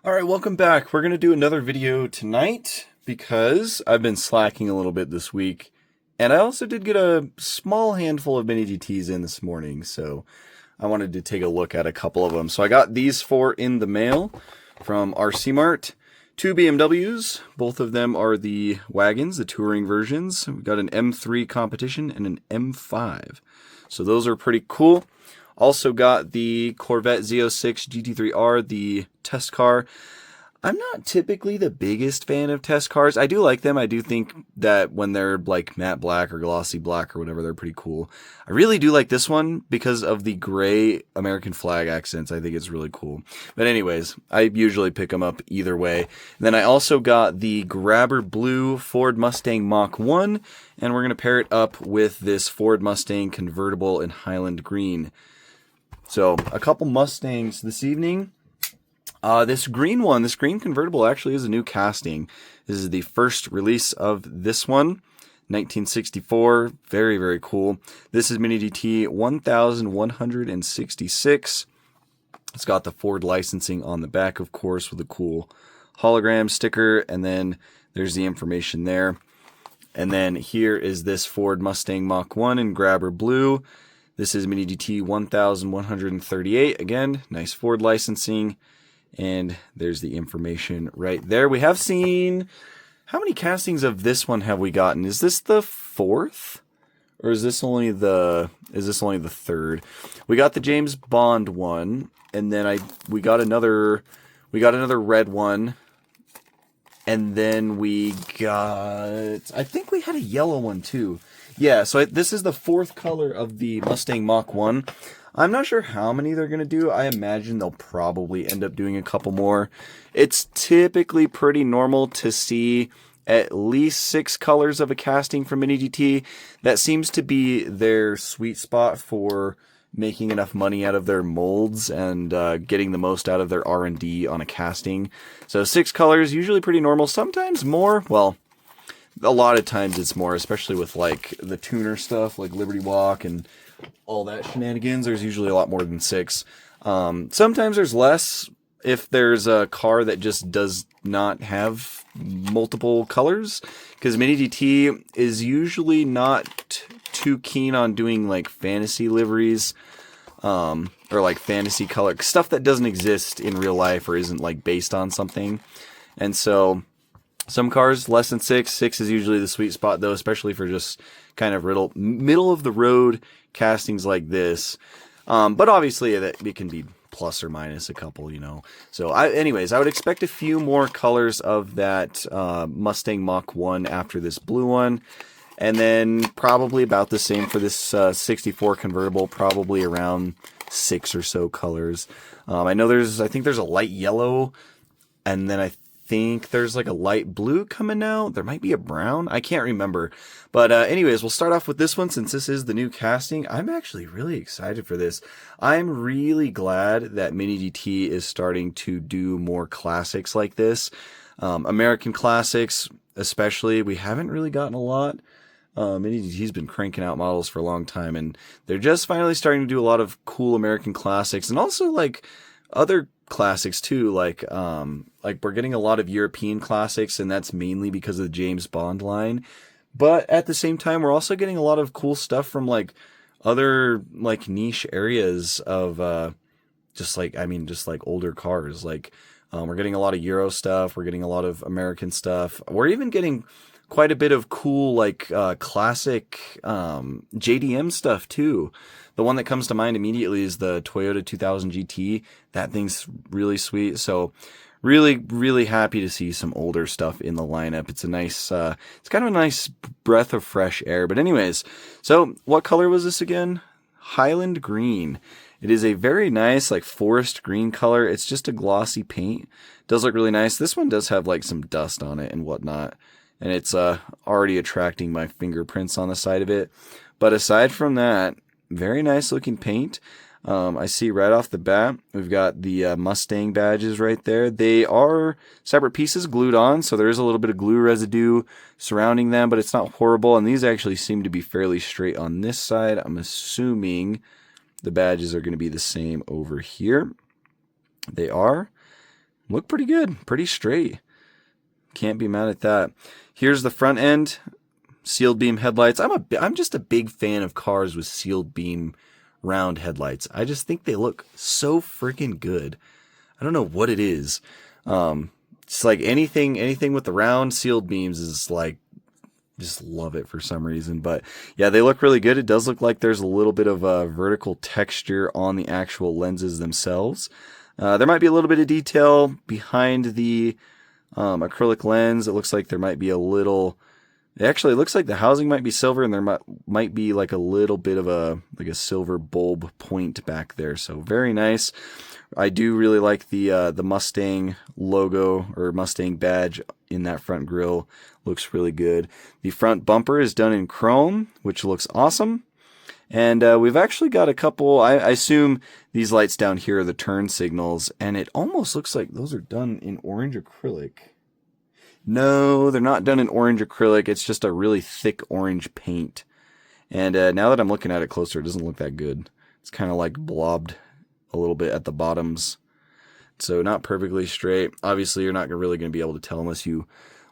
Alright, welcome back. We're going to do another video tonight because I've been slacking a little bit this week. And I also did get a small handful of mini GTs in this morning, so I wanted to take a look at a couple of them. So I got these four in the mail from RC Mart. Two BMWs, both of them are the wagons, the touring versions. We've got an M3 competition and an M5. So those are pretty cool. Also got the Corvette Z06 GT3R, the test car. I'm not typically the biggest fan of test cars. I do like them. I do think that when they're like matte black or glossy black or whatever, they're pretty cool. I really do like this one because of the gray American flag accents. I think it's really cool. But anyways, I usually pick them up either way. And then I also got the Grabber Blue Ford Mustang Mach 1, and we're going to pair it up with this Ford Mustang Convertible in Highland Green. So, a couple Mustangs this evening. This green convertible actually is a new casting. This is the first release of this one, 1964. Very, very cool. This is Mini GT 1166. It's got the Ford licensing on the back, of course, with a cool hologram sticker, and then there's the information there. And then here is this Ford Mustang Mach 1 in Grabber Blue. This is Mini GT 1138. Again, nice Ford licensing. And there's the information right there. We have seen, how many castings of this one have we gotten? Is this the fourth? Or is this only the third? We got the James Bond one, and then we got another red one. And then we got, I think we had a yellow one too. Yeah, so this is the fourth color of the Mustang Mach 1. I'm not sure how many they're going to do. I imagine they'll probably end up doing a couple more. It's typically pretty normal to see at least 6 colors of a casting from Mini GT. That seems to be their sweet spot for making enough money out of their molds and getting the most out of their R&D on a casting. So 6 colors, usually pretty normal. Sometimes more. Well, a lot of times it's more, especially with like the tuner stuff like Liberty Walk and all that shenanigans. There's usually a lot more than 6. Sometimes there's less if there's a car that just does not have multiple colors, because Mini GT is usually not too keen on doing like fantasy liveries or like fantasy color stuff that doesn't exist in real life or isn't like based on something. And so some cars less than 6. 6 is usually the sweet spot though, especially for just kind of middle of the road castings like this. But obviously it can be plus or minus a couple, you know. So anyways, I would expect a few more colors of that Mustang Mach 1 after this blue one. And then probably about the same for this 64 convertible, probably around 6 or so colors. I think there's a light yellow, and then I think there's like a light blue coming out. There might be a brown. I can't remember. But anyways, we'll start off with this one since this is the new casting. I'm actually really excited for this. I'm really glad that Mini GT is starting to do more classics like this. American classics, especially. We haven't really gotten a lot. Mini GT's been cranking out models for a long time, and they're just finally starting to do a lot of cool American classics, and also like other classics too, like we're getting a lot of European classics, and that's mainly because of the James Bond line. But at the same time, we're also getting a lot of cool stuff from like other like niche areas of just like older cars. Like we're getting a lot of Euro stuff, we're getting a lot of American stuff. We're even getting quite a bit of cool like classic JDM stuff too. The one that comes to mind immediately is the Toyota 2000 GT. That thing's really sweet. So really, really happy to see some older stuff in the lineup. It's a nice, it's kind of a nice breath of fresh air. But anyways, so what color was this again? Highland Green. It is a very nice like forest green color. It's just a glossy paint. It does look really nice. This one does have like some dust on it and whatnot. And it's already attracting my fingerprints on the side of it. But aside from that, very nice looking paint. I see right off the bat, we've got the Mustang badges right there. They are separate pieces glued on, so there is a little bit of glue residue surrounding them, but it's not horrible. And these actually seem to be fairly straight on this side. I'm assuming the badges are going to be the same over here. They are. look pretty good, pretty straight. Can't be mad at that. Here's the front end, sealed beam headlights. I'm just a big fan of cars with sealed beam round headlights. I just think they look so freaking good. I don't know what it is. It's like anything with the round sealed beams is like, just love it for some reason. But yeah, they look really good. It does look like there's a little bit of a vertical texture on the actual lenses themselves. There might be a little bit of detail behind the acrylic lens. It looks like there might be a little. Actually, it looks like the housing might be silver, and there might be like a little bit of a silver bulb point back there. So very nice. I do really like the Mustang logo or Mustang badge in that front grille. Looks really good. The front bumper is done in chrome, which looks awesome. And we've actually got a couple. I assume these lights down here are the turn signals, and it almost looks like those are done in orange acrylic. No, they're not done in orange acrylic. It's just a really thick orange paint. And now that I'm looking at it closer, it doesn't look that good. It's kind of like blobbed a little bit at the bottoms. So not perfectly straight. Obviously, you're not really going to be able to tell unless you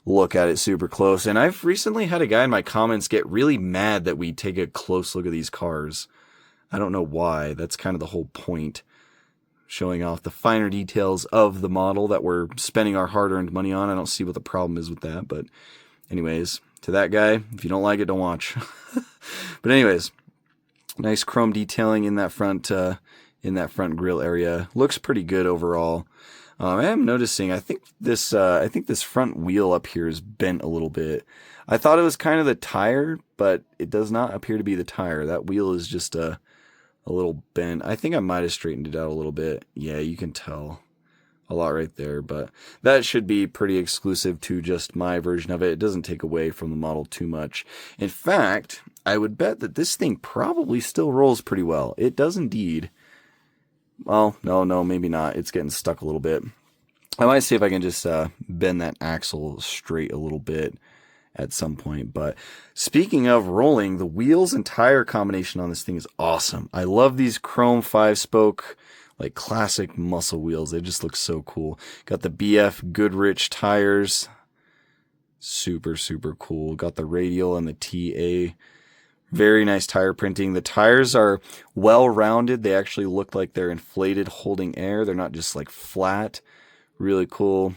look at it super close. And I've recently had a guy in my comments get really mad that we take a close look at these cars. I don't know why. That's kind of the whole point. Showing off the finer details of the model that we're spending our hard-earned money on. I don't see what the problem is with that. But anyways, to that guy, if you don't like it, don't watch. But anyways, nice chrome detailing in that front grille area. Looks pretty good overall. I am noticing, I think this front wheel up here is bent a little bit. I thought it was kind of the tire, but it does not appear to be the tire. That wheel is just a little bent. I think I might have straightened it out a little bit. Yeah, you can tell a lot right there, but that should be pretty exclusive to just my version of it. It doesn't take away from the model too much. In fact, I would bet that this thing probably still rolls pretty well. It does indeed. Well, no, maybe not. It's getting stuck a little bit. I might see if I can just bend that axle straight a little bit at some point. But speaking of rolling, the wheels and tire combination on this thing is awesome. I love these chrome 5-spoke, like classic muscle wheels. They just look so cool. Got the BF Goodrich tires. Super, super cool. Got the radial and the TA. Very nice tire printing. The tires are well rounded. They actually look like they're inflated, holding air. They're not just like flat. Really cool.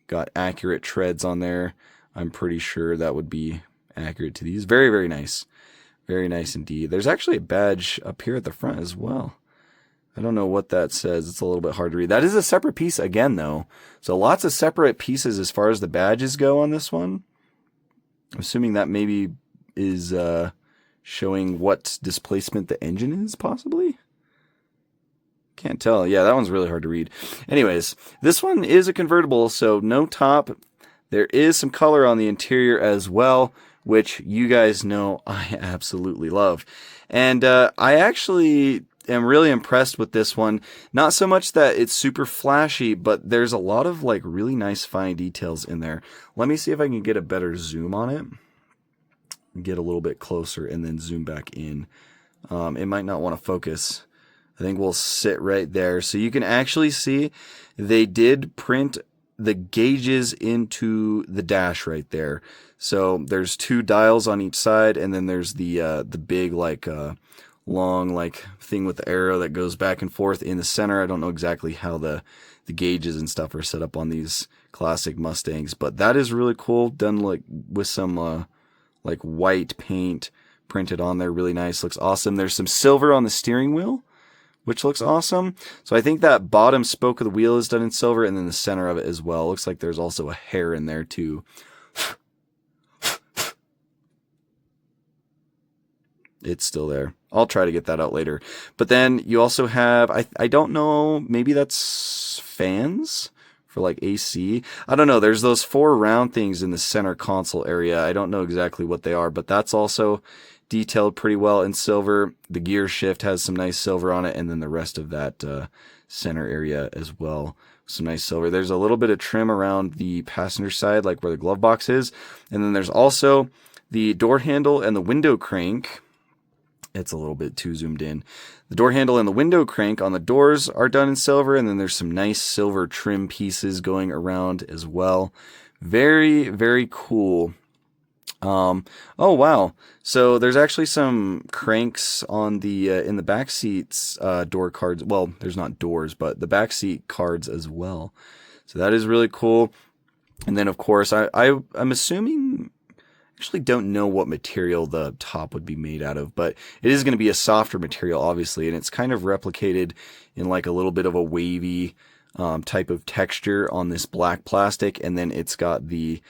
Got accurate treads on there. I'm pretty sure that would be accurate to these. Very, very nice. Very nice indeed. There's actually a badge up here at the front as well. I don't know what that says. It's a little bit hard to read. That is a separate piece again, though. So lots of separate pieces as far as the badges go on this one. I'm assuming that maybe is showing what displacement the engine is, possibly? Can't tell. Yeah, that one's really hard to read. Anyways, this one is a convertible, so no top. There is some color on the interior as well, which you guys know I absolutely love. And I actually am really impressed with this one. Not so much that it's super flashy, but there's a lot of like really nice fine details in there. Let me see if I can get a better zoom on it. Get a little bit closer and then zoom back in. It might not want to focus. I think we'll sit right there. So you can actually see they did print the gauges into the dash right there. So there's 2 dials on each side, and then there's the big like long like thing with the arrow that goes back and forth in the center. I don't know exactly how the gauges and stuff are set up on these classic Mustangs, but that is really cool. Done like with some like white paint printed on there. Really nice. Looks awesome. There's some silver on the steering wheel, which looks awesome. So I think that bottom spoke of the wheel is done in silver, and then the center of it as well. Looks like there's also a hair in there too. It's still there. I'll try to get that out later. But then you also have, I don't know, maybe that's fans for like AC. I don't know. There's those 4 round things in the center console area. I don't know exactly what they are, but that's also detailed pretty well in silver. The gear shift has some nice silver on it, and then the rest of that center area as well. Some nice silver. There's a little bit of trim around the passenger side, like where the glove box is. And then there's also the door handle and the window crank It's a little bit too zoomed in. The door handle and the window crank on the doors are done in silver, and then there's some nice silver trim pieces going around as well. Very, very cool. Oh wow! So there's actually some cranks on the in the back seats door cards. Well, there's not doors, but the back seat cards as well. So that is really cool. And then of course I'm assuming. Actually don't know what material the top would be made out of, but it is going to be a softer material, obviously, and it's kind of replicated in like a little bit of a wavy type of texture on this black plastic, and then it's got the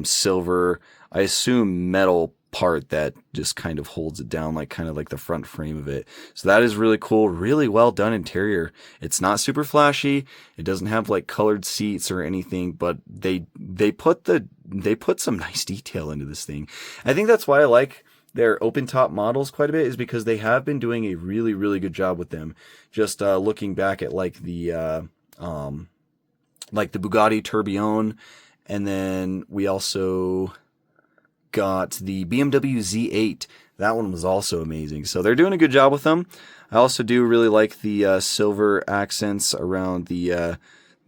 silver, I assume metal part that just kind of holds it down, like kind of like the front frame of it. So that is really cool, really well done interior. It's not super flashy. It doesn't have like colored seats or anything, but they put some nice detail into this thing. I think that's why I like their open top models quite a bit, is because they have been doing a really, really good job with them. Just looking back at like the Bugatti Tourbillon, and then we also got the BMW Z8. That one was also amazing. So they're doing a good job with them. I also do really like the silver accents around the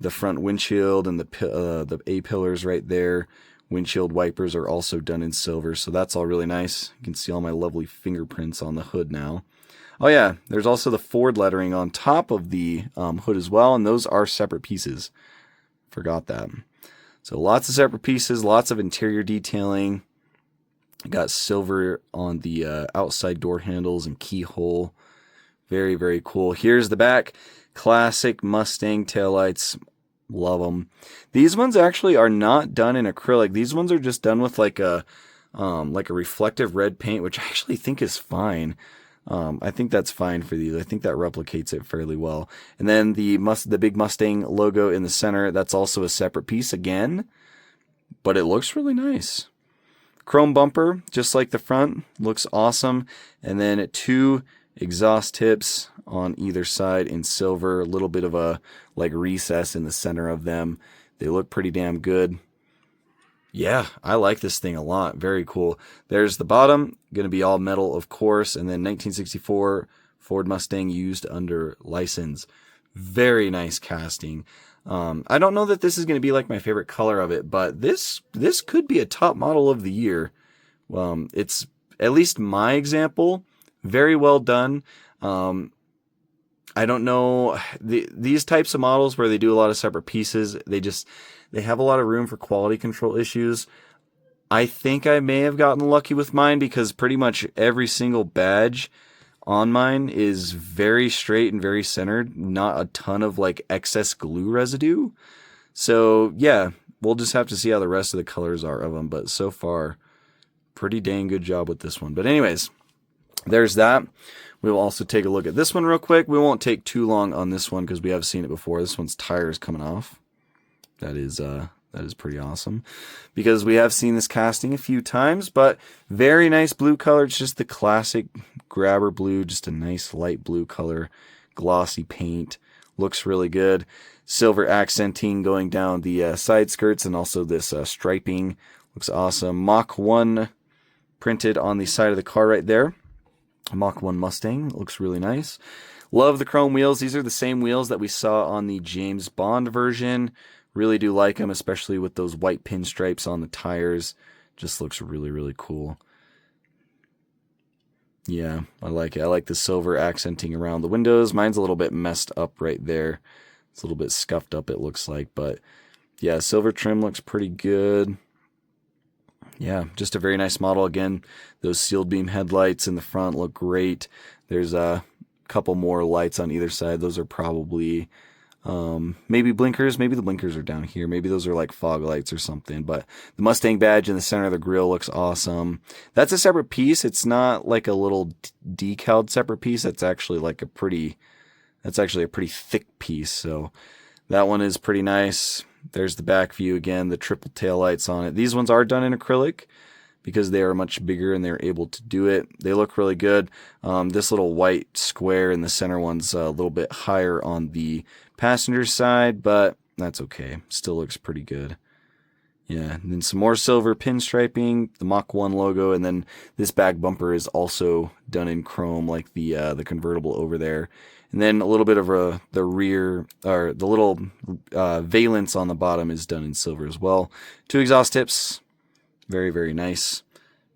front windshield and the A-pillars right there. Windshield wipers are also done in silver, so that's all really nice. You can see all my lovely fingerprints on the hood now. Oh yeah, there's also the Ford lettering on top of the hood as well, and those are separate pieces. Forgot that. So lots of separate pieces, lots of interior detailing. Got silver on the outside door handles and keyhole. Very, very cool. Here's the back. Classic Mustang taillights. Love them. These ones actually are not done in acrylic. These ones are just done with like a reflective red paint, which I actually think is fine. I think that's fine for these. I think that replicates it fairly well. And then the big Mustang logo in the center, that's also a separate piece again, but it looks really nice. Chrome bumper, just like the front, looks awesome. And then 2 exhaust tips on either side in silver, a little bit of a like recess in the center of them. They look pretty damn good. Yeah, I like this thing a lot. Very cool. There's the bottom, going to be all metal, of course, and then 1964 Ford Mustang used under license. Very nice casting. I don't know that this is going to be like my favorite color of it, but this could be a top model of the year. It's at least my example. Very well done. I don't know, these types of models where they do a lot of separate pieces, they have a lot of room for quality control issues. I think I may have gotten lucky with mine because pretty much every single badge on mine is very straight and very centered, not a ton of like excess glue residue. So yeah, we'll just have to see how the rest of the colors are of them, but so far, pretty dang good job with this one. But anyways, there's that. We will also take a look at this one real quick. We won't take too long on this one because we have seen it before. This one's tire is coming off. That is pretty awesome because we have seen this casting a few times, but very nice blue color. It's just the classic grabber blue, just a nice light blue color, glossy paint. Looks really good. Silver accenting going down the side skirts and also this striping. Looks awesome. Mach 1 printed on the side of the car right there. Mach 1 Mustang. Looks really nice. Love the chrome wheels. These are the same wheels that we saw on the James Bond version. Really do like them, especially with those white pinstripes on the tires. Just looks really, really cool. Yeah, I like it. I like the silver accenting around the windows. Mine's a little bit messed up right there. It's a little bit scuffed up, it looks like. But yeah, silver trim looks pretty good. Yeah, just a very nice model. Again, those sealed beam headlights in the front look great. There's a couple more lights on either side. Those are probably maybe blinkers. Maybe the blinkers are down here. Maybe those are like fog lights or something. But the Mustang badge in the center of the grille looks awesome. That's a separate piece. It's not like a little decaled separate piece. That's actually a pretty thick piece. So that one is pretty nice. There's the back view again, the triple tail lights on it. These ones are done in acrylic because they are much bigger and they're able to do it. They look really good. This little white square in the center one's a little bit higher on the passenger side, but that's okay. Still looks pretty good. Yeah, and then some more silver pinstriping, the Mach 1 logo, and then this back bumper is also done in chrome like the convertible over there. And then a little bit of the rear, or the little valance on the bottom is done in silver as well. 2 exhaust tips, very, very nice.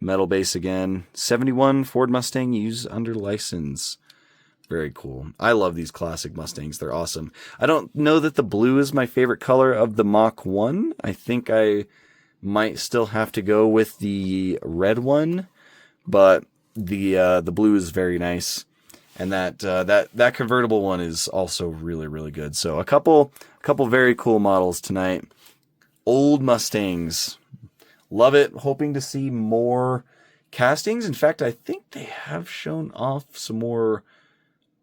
Metal base again, 71 Ford Mustang used under license. Very cool. I love these classic Mustangs. They're awesome. I don't know that the blue is my favorite color of the Mach 1. I think I might still have to go with the red one, but the blue is very nice. And that convertible one is also really, really good. So a couple very cool models tonight. Old Mustangs. Love it. Hoping to see more castings. In fact, I think they have shown off some more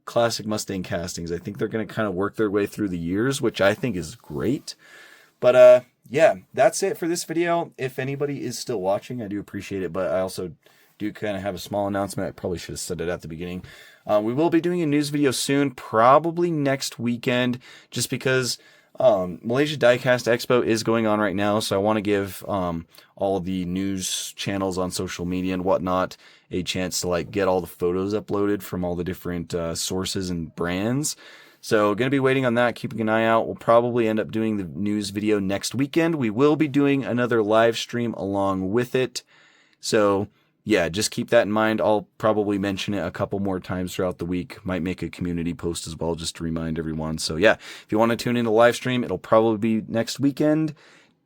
classic Mustang castings. I think they're going to kind of work their way through the years, which I think is great. But yeah, that's it for this video. If anybody is still watching, I do appreciate it, but I also do kind of have a small announcement. I probably should have said it at the beginning. We will be doing a news video soon, probably next weekend, just because Malaysia Diecast Expo is going on right now, so I want to give all of the news channels on social media and whatnot a chance to like get all the photos uploaded from all the different sources and brands. So going to be waiting on that, keeping an eye out. We'll probably end up doing the news video next weekend. We will be doing another live stream along with it. So yeah, just keep that in mind. I'll probably mention it a couple more times throughout the week. Might make a community post as well just to remind everyone. So yeah, if you want to tune in to live stream, it'll probably be next weekend.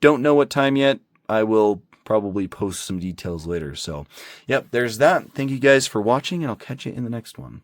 Don't know what time yet. I will probably post some details later. So yep, there's that. Thank you guys for watching, and I'll catch you in the next one.